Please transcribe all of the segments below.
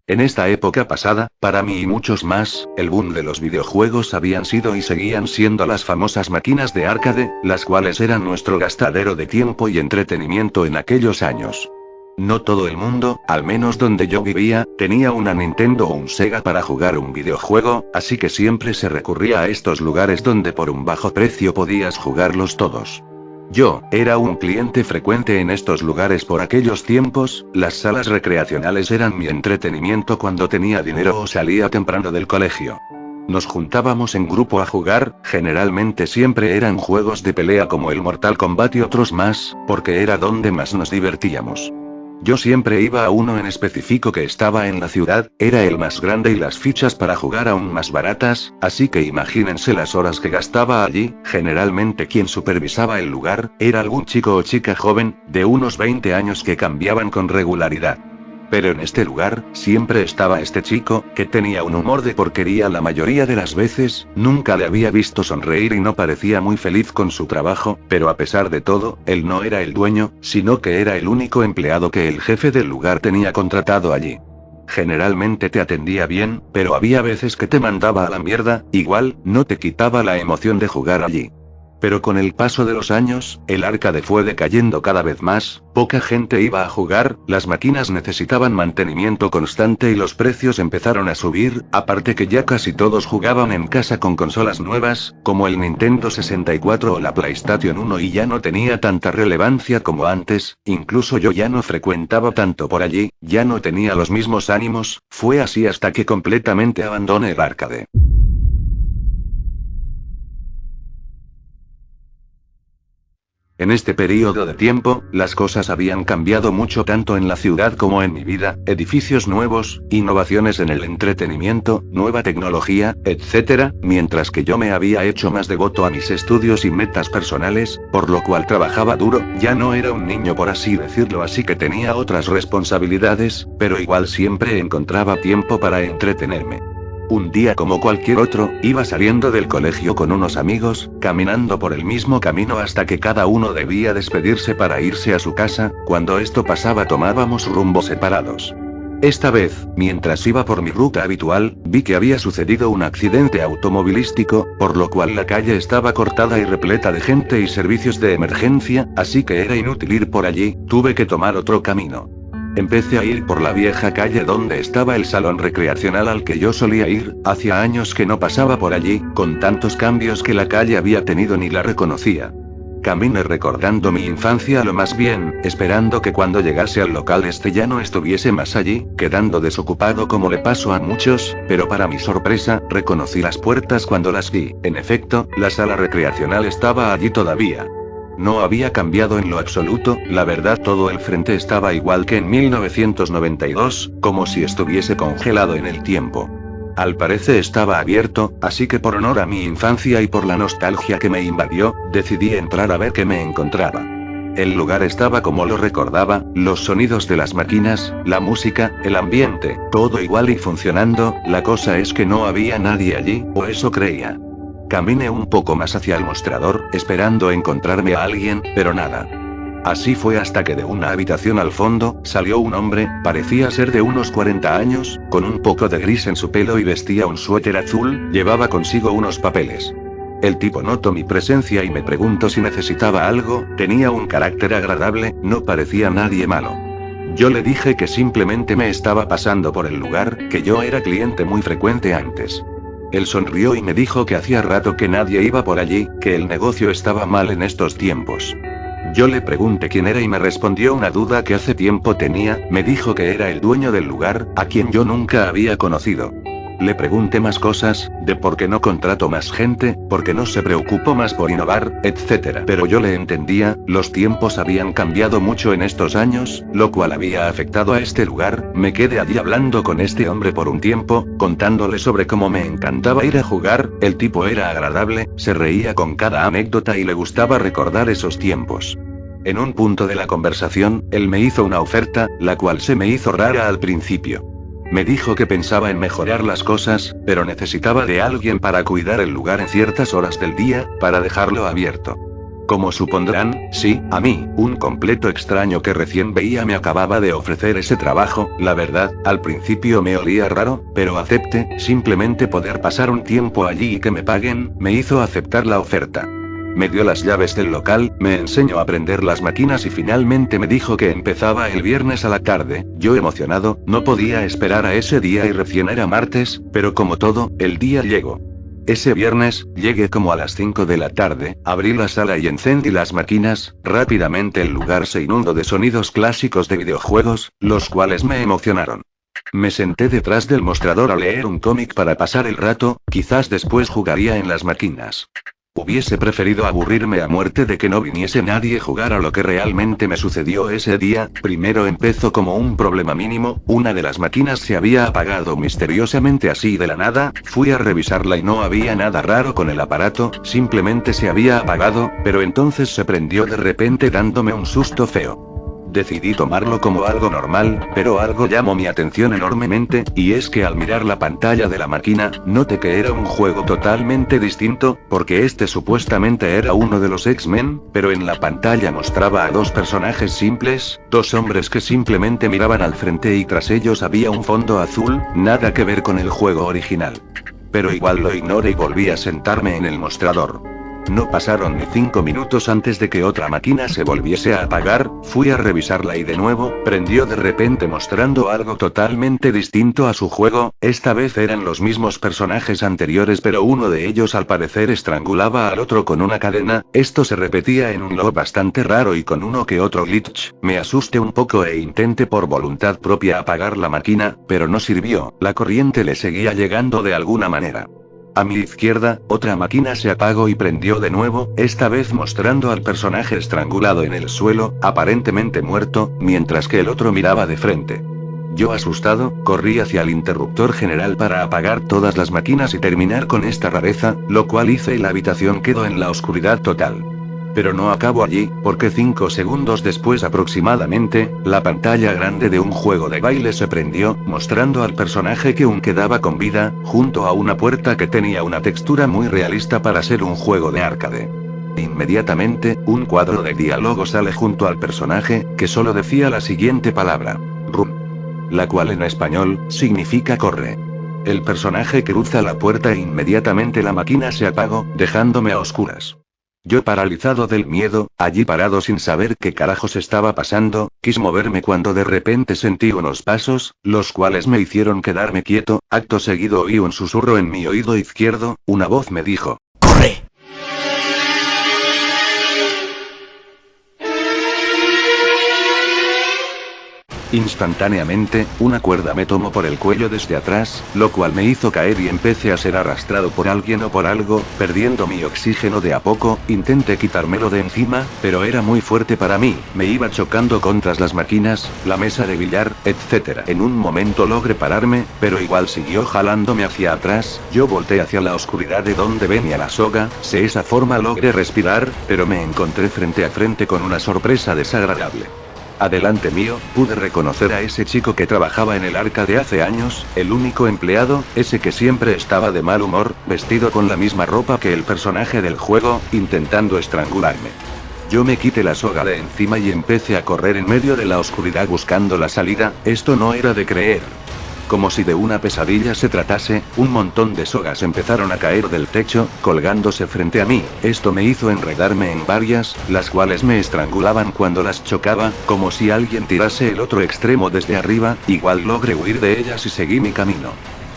En esta época pasada, para mí y muchos más, el boom de los videojuegos habían sido y seguían siendo las famosas máquinas de arcade, las cuales eran nuestro gastadero de tiempo y entretenimiento en aquellos años. No todo el mundo, al menos donde yo vivía, tenía una Nintendo o un Sega para jugar un videojuego, así que siempre se recurría a estos lugares donde por un bajo precio podías jugarlos todos. Yo, era un cliente frecuente en estos lugares por aquellos tiempos, las salas recreacionales eran mi entretenimiento cuando tenía dinero o salía temprano del colegio. Nos juntábamos en grupo a jugar, generalmente siempre eran juegos de pelea como el Mortal Kombat y otros más, porque era donde más nos divertíamos. Yo siempre iba a uno en específico que estaba en la ciudad, era el más grande y las fichas para jugar aún más baratas, así que imagínense las horas que gastaba allí. Generalmente quien supervisaba el lugar, era algún chico o chica joven, de unos 20 años que cambiaban con regularidad. Pero en este lugar, siempre estaba este chico, que tenía un humor de porquería la mayoría de las veces, nunca le había visto sonreír y no parecía muy feliz con su trabajo, pero a pesar de todo, él no era el dueño, sino que era el único empleado que el jefe del lugar tenía contratado allí. Generalmente te atendía bien, pero había veces que te mandaba a la mierda, igual, no te quitaba la emoción de jugar allí. Pero con el paso de los años, el arcade fue decayendo cada vez más, poca gente iba a jugar, las máquinas necesitaban mantenimiento constante y los precios empezaron a subir, aparte que ya casi todos jugaban en casa con consolas nuevas, como el Nintendo 64 o la PlayStation 1 y ya no tenía tanta relevancia como antes, incluso yo ya no frecuentaba tanto por allí, ya no tenía los mismos ánimos, fue así hasta que completamente abandoné el arcade. En este periodo de tiempo, las cosas habían cambiado mucho tanto en la ciudad como en mi vida, edificios nuevos, innovaciones en el entretenimiento, nueva tecnología, etc., mientras que yo me había hecho más devoto a mis estudios y metas personales, por lo cual trabajaba duro, ya no era un niño por así decirlo, así que tenía otras responsabilidades, pero igual siempre encontraba tiempo para entretenerme. Un día como cualquier otro, iba saliendo del colegio con unos amigos, caminando por el mismo camino hasta que cada uno debía despedirse para irse a su casa, cuando esto pasaba tomábamos rumbos separados. Esta vez, mientras iba por mi ruta habitual, vi que había sucedido un accidente automovilístico, por lo cual la calle estaba cortada y repleta de gente y servicios de emergencia, así que era inútil ir por allí, tuve que tomar otro camino. Empecé a ir por la vieja calle donde estaba el salón recreacional al que yo solía ir, hacía años que no pasaba por allí, con tantos cambios que la calle había tenido ni la reconocía. Caminé recordando mi infancia lo más bien, esperando que cuando llegase al local este ya no estuviese más allí, quedando desocupado como le pasó a muchos, pero para mi sorpresa, reconocí las puertas cuando las vi, en efecto, la sala recreacional estaba allí todavía. No había cambiado en lo absoluto, la verdad todo el frente estaba igual que en 1992, como si estuviese congelado en el tiempo. Al parecer estaba abierto, así que por honor a mi infancia y por la nostalgia que me invadió, decidí entrar a ver qué me encontraba. El lugar estaba como lo recordaba, los sonidos de las máquinas, la música, el ambiente, todo igual y funcionando, la cosa es que no había nadie allí, o eso creía. Caminé un poco más hacia el mostrador, esperando encontrarme a alguien, pero nada. Así fue hasta que de una habitación al fondo, salió un hombre, parecía ser de unos 40 años, con un poco de gris en su pelo y vestía un suéter azul, llevaba consigo unos papeles. El tipo notó mi presencia y me preguntó si necesitaba algo, tenía un carácter agradable, no parecía nadie malo. Yo le dije que simplemente me estaba pasando por el lugar, que yo era cliente muy frecuente antes. Él sonrió y me dijo que hacía rato que nadie iba por allí, que el negocio estaba mal en estos tiempos. Yo le pregunté quién era y me respondió una duda que hace tiempo tenía, me dijo que era el dueño del lugar, a quien yo nunca había conocido. Le pregunté más cosas, de por qué no contrató más gente, por qué no se preocupó más por innovar, etc. Pero yo le entendía, los tiempos habían cambiado mucho en estos años, lo cual había afectado a este lugar, me quedé allí hablando con este hombre por un tiempo, contándole sobre cómo me encantaba ir a jugar, el tipo era agradable, se reía con cada anécdota y le gustaba recordar esos tiempos. En un punto de la conversación, él me hizo una oferta, la cual se me hizo rara al principio. Me dijo que pensaba en mejorar las cosas, pero necesitaba de alguien para cuidar el lugar en ciertas horas del día, para dejarlo abierto. Como supondrán, sí, a mí, un completo extraño que recién veía me acababa de ofrecer ese trabajo. La verdad, al principio me olía raro, pero acepté. Simplemente poder pasar un tiempo allí y que me paguen, me hizo aceptar la oferta. Me dio las llaves del local, me enseñó a prender las máquinas y finalmente me dijo que empezaba el viernes a la tarde. Yo emocionado, no podía esperar a ese día y recién era martes, pero como todo, el día llegó. Ese viernes, llegué como a las 5 de la tarde, abrí la sala y encendí las máquinas. Rápidamente el lugar se inundó de sonidos clásicos de videojuegos, los cuales me emocionaron. Me senté detrás del mostrador a leer un cómic para pasar el rato, quizás después jugaría en las máquinas. Hubiese preferido aburrirme a muerte de que no viniese nadie a jugar a lo que realmente me sucedió ese día. Primero empezó como un problema mínimo, una de las máquinas se había apagado misteriosamente así de la nada. Fui a revisarla y no había nada raro con el aparato, simplemente se había apagado, pero entonces se prendió de repente dándome un susto feo. Decidí tomarlo como algo normal, pero algo llamó mi atención enormemente, y es que al mirar la pantalla de la máquina, noté que era un juego totalmente distinto, porque este supuestamente era uno de los X-Men, pero en la pantalla mostraba a dos personajes simples, dos hombres que simplemente miraban al frente y tras ellos había un fondo azul, nada que ver con el juego original. Pero igual lo ignoré y volví a sentarme en el mostrador. No pasaron ni 5 minutos antes de que otra máquina se volviese a apagar. Fui a revisarla y de nuevo, prendió de repente mostrando algo totalmente distinto a su juego. Esta vez eran los mismos personajes anteriores, pero uno de ellos al parecer estrangulaba al otro con una cadena. Esto se repetía en un loop bastante raro y con uno que otro glitch. Me asusté un poco e intenté por voluntad propia apagar la máquina, pero no sirvió, la corriente le seguía llegando de alguna manera. A mi izquierda, otra máquina se apagó y prendió de nuevo, esta vez mostrando al personaje estrangulado en el suelo, aparentemente muerto, mientras que el otro miraba de frente. Yo asustado, corrí hacia el interruptor general para apagar todas las máquinas y terminar con esta rareza, lo cual hice y la habitación quedó en la oscuridad total. Pero no acabo allí, porque 5 segundos después aproximadamente, la pantalla grande de un juego de baile se prendió, mostrando al personaje que aún quedaba con vida, junto a una puerta que tenía una textura muy realista para ser un juego de arcade. Inmediatamente, un cuadro de diálogo sale junto al personaje, que solo decía la siguiente palabra: run. La cual en español, significa corre. El personaje cruza la puerta e inmediatamente la máquina se apagó, dejándome a oscuras. Yo paralizado del miedo, allí parado sin saber qué carajos estaba pasando, quise moverme cuando de repente sentí unos pasos, los cuales me hicieron quedarme quieto. Acto seguido oí un susurro en mi oído izquierdo, una voz me dijo: ¡corre! Instantáneamente, una cuerda me tomó por el cuello desde atrás, lo cual me hizo caer y empecé a ser arrastrado por alguien o por algo, perdiendo mi oxígeno de a poco. Intenté quitármelo de encima, pero era muy fuerte para mí, me iba chocando contra las máquinas, la mesa de billar, etc. En un momento logré pararme, pero igual siguió jalándome hacia atrás. Yo volteé hacia la oscuridad de donde venía la soga, de esa forma logré respirar, pero me encontré frente a frente con una sorpresa desagradable. Adelante mío, pude reconocer a ese chico que trabajaba en el arcade hace años, el único empleado, ese que siempre estaba de mal humor, vestido con la misma ropa que el personaje del juego, intentando estrangularme. Yo me quité la soga de encima y empecé a correr en medio de la oscuridad buscando la salida. Esto no era de creer. Como si de una pesadilla se tratase, un montón de sogas empezaron a caer del techo, colgándose frente a mí. Esto me hizo enredarme en varias, las cuales me estrangulaban cuando las chocaba, como si alguien tirase el otro extremo desde arriba. Igual logré huir de ellas y seguí mi camino.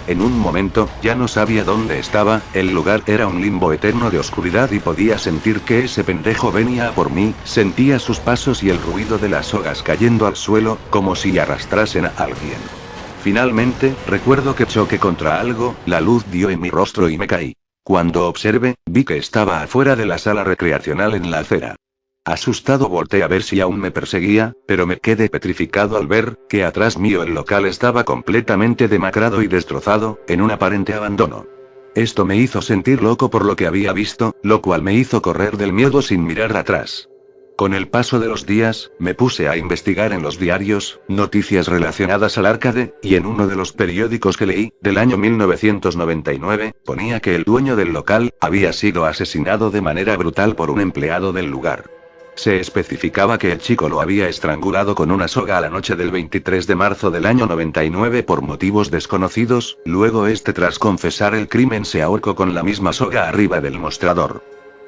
En un momento, ya no sabía dónde estaba, el lugar era un limbo eterno de oscuridad y podía sentir que ese pendejo venía a por mí, sentía sus pasos y el ruido de las sogas cayendo al suelo, como si arrastrasen a alguien. Finalmente, recuerdo que choqué contra algo, la luz dio en mi rostro y me caí. Cuando observé, vi que estaba afuera de la sala recreacional en la acera. Asustado volteé a ver si aún me perseguía, pero me quedé petrificado al ver que atrás mío el local estaba completamente demacrado y destrozado, en un aparente abandono. Esto me hizo sentir loco por lo que había visto, lo cual me hizo correr del miedo sin mirar atrás. Con el paso de los días, me puse a investigar en los diarios, noticias relacionadas al Arcade, y en uno de los periódicos que leí, del año 1999, ponía que el dueño del local, había sido asesinado de manera brutal por un empleado del lugar. Se especificaba que el chico lo había estrangulado con una soga a la noche del 23 de marzo del año 99 por motivos desconocidos, luego tras confesar el crimen se ahorcó con la misma soga arriba del mostrador.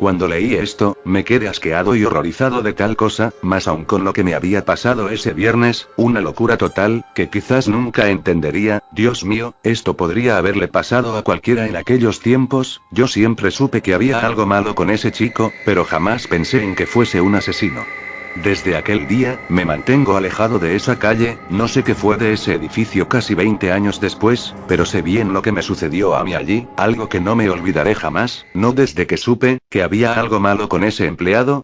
Cuando leí esto, me quedé asqueado y horrorizado de tal cosa, más aún con lo que me había pasado ese viernes, una locura total, que quizás nunca entendería. Dios mío, esto podría haberle pasado a cualquiera en aquellos tiempos. Yo siempre supe que había algo malo con ese chico, pero jamás pensé en que fuese un asesino. Desde aquel día, me mantengo alejado de esa calle. No sé qué fue de ese edificio casi 20 años después, pero sé bien lo que me sucedió a mí allí, algo que no me olvidaré jamás, no desde que supe que había algo malo con ese empleado.